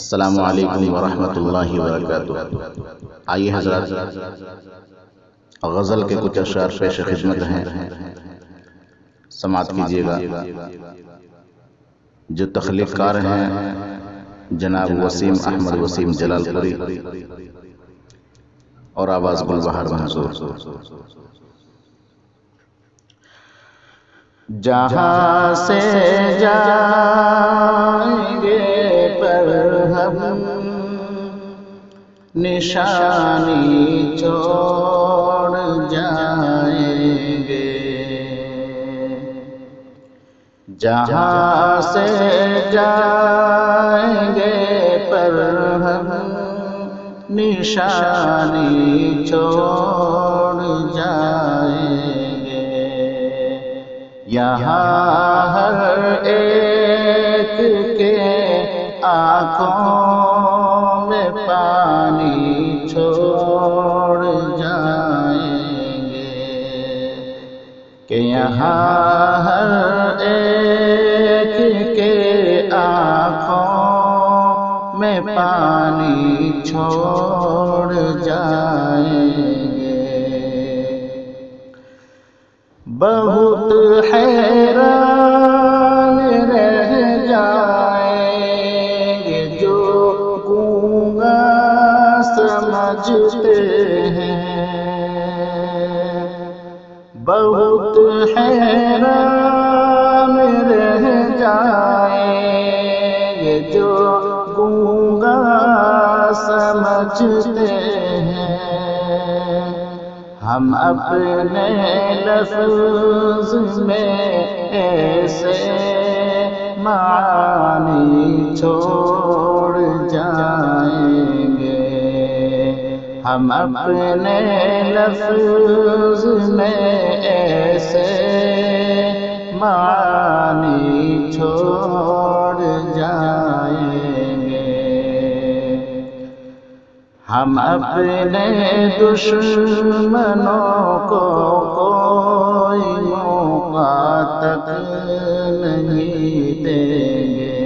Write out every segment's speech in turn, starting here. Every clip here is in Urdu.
السلام علیکم ورحمۃ اللہ وبرکاتہ۔ آئیے حضرات، غزل کے کچھ اشعار پیش خدمت ہیں، سماعت کیجیے گا۔ جو تخلیق کار ہیں جناب وسیم احمد وسیم جلال پوری اور آواز گل بہار منصور۔ جہاں سے جائیں گے پر ہم نشانی چھوڑ جائیں گے، جہاں سے جائیں گے پر ہم نشانی چھوڑ جائیں گے، یہاں ہر ایک کے آنکھوں میں پانی چھوڑ جائیں گے، کہ یہاں ہر ایک کے آنکھوں میں پانی چھوڑ جائیں گے۔ بہت حیران رہ جائیں گے جو گونگا سمجھتے ہیں، بہت حیران رہ جائیں گے جو گونگا سمجھتے ہیں، ہم اپنے لفظ میں ایسے معانی چھوڑ جائیں گے، ہم اپنے لفظ میں ایسے معانی چھوڑ جائیں گے، ہم اپنے دشمنوں کو کوئی موقع تک نہیں دیں گے،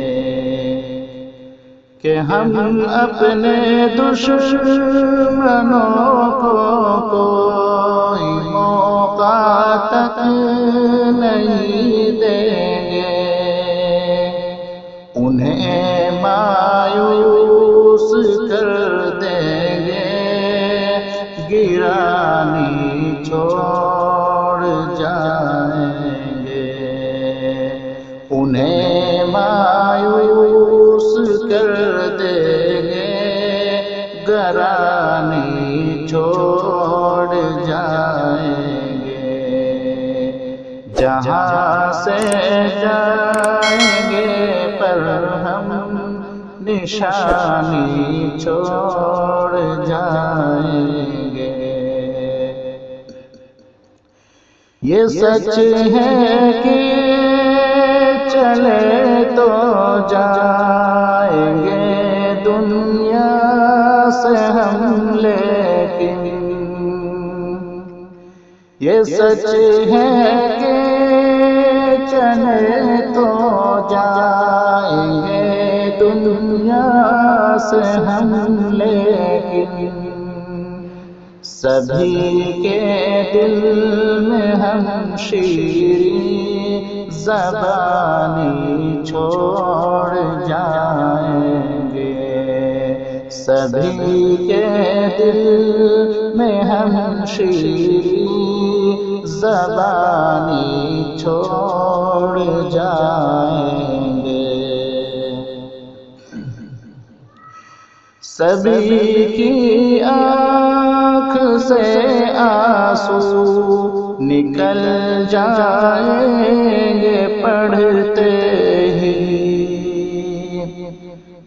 کہ ہم اپنے دشمنوں کو کوئی موقع تک نہیں دیں گے، انہیں مایوس کر دیں گے، گرانی چھوڑ جائیں گے، انہیں مایوس کر دیں گے، گرانی چھوڑ جائیں گے، جہاں سے جائیں گے پر ہم نشانی چھوڑ جائیں گے۔ یہ سچ ہے کہ چلے تو جائیں گے دنیا سے ہم، لیکن یہ سچ ہے کہ چلے تو جائیں گے دنیا سے ہم، لیکن سبھی کے دل میں ہم شیریں زبانی چھوڑ جائیں گے، سبھی کے دل میں ہم شیریں زبانی چھوڑ جائیں گے، سبھی کی آنکھ سے آنسو نکل جائیں گے پڑھتے ہی،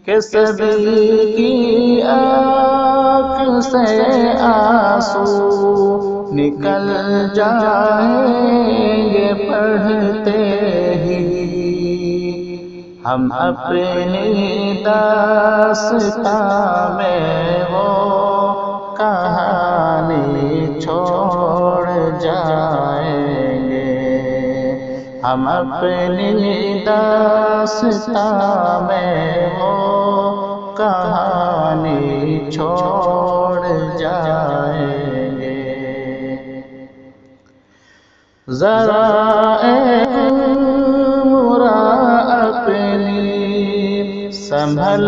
کہ سبھی کی آنکھ سے آنسو نکل جائیں گے پڑھتے ہی، ہم اپنی داستان میں وہ کہانی چھوڑ جائیں گے، ہم اپنی داستان میں وہ کہانی چھوڑ جائیں گے۔ ذرا اے عمرہ اپنی سنبھل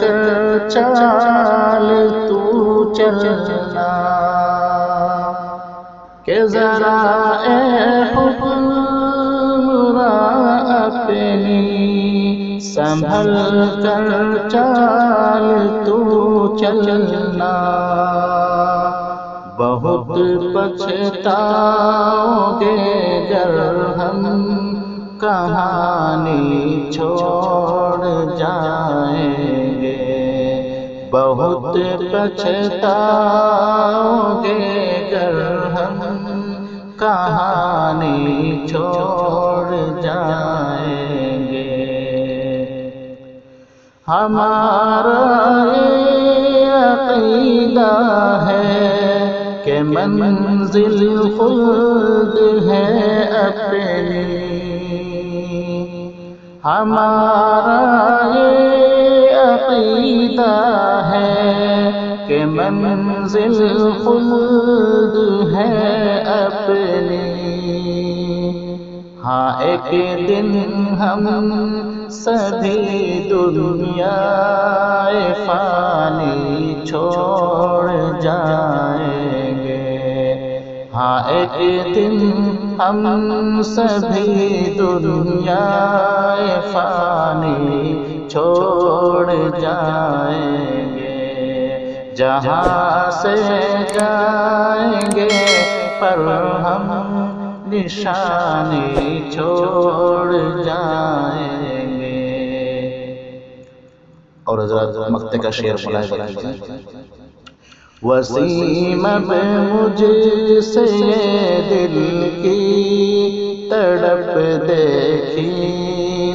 کر چال تو چلنا، کہ ذرا اے عمرہ اپنی سنبھل کر چال تو چلنا، بہت پچھتاؤ گے گر ہم کہانی چھوڑ جائیں گے، بہت پچھتاؤ گے گر ہم کہانی چھوڑ جائیں گے۔ ہمارا یہ عقیدہ ہے کہ منزل خلد ہے اپنی، ہمارا یہ عقیدہ ہے کہ منزل خلد ہے اپنی، ہاں ایک دن ہم سبھی دنیا فانی چھوڑ جائیں گے، ہاں ایک دن ہم سبھی دنیا فانی چھوڑ جائیں گے، جہاں سے جائیں گے پر ہم نشانی چھوڑ جائیں گے۔ اور حضرات مقطع کا شعر ملاحظہ کیجیے۔ وسیم اب مجھ سے دل کی تڑپ دیکھی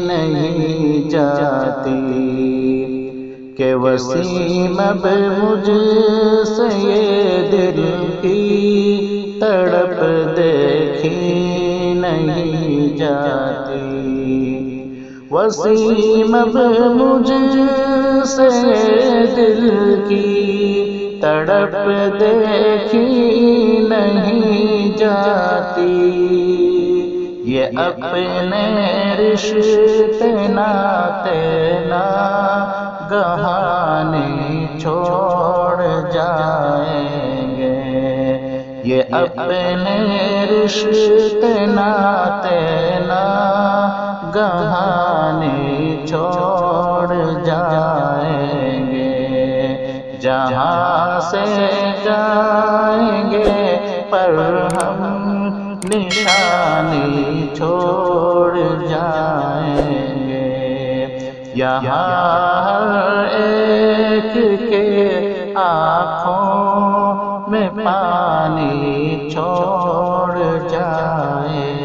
نہیں جاتی، کہ وسیم اب مجھ سے دل کی تڑپ دیکھی نہیں جاتی، وسیم اب مجھ سے دل کی تڑپ دیکھی نہیں جاتی، یہ اپنے رشتے ناتے گہانی چھوڑ جائیں گے، یہ اپنے رشتے ناتے گہانی چھوڑ جائیں گے، جہاں سے جائیں گے پر ہم نشانی چھوڑ جائیں گے، یہاں ہر ایک کے آنکھوں میں پانی چھوڑ جائیں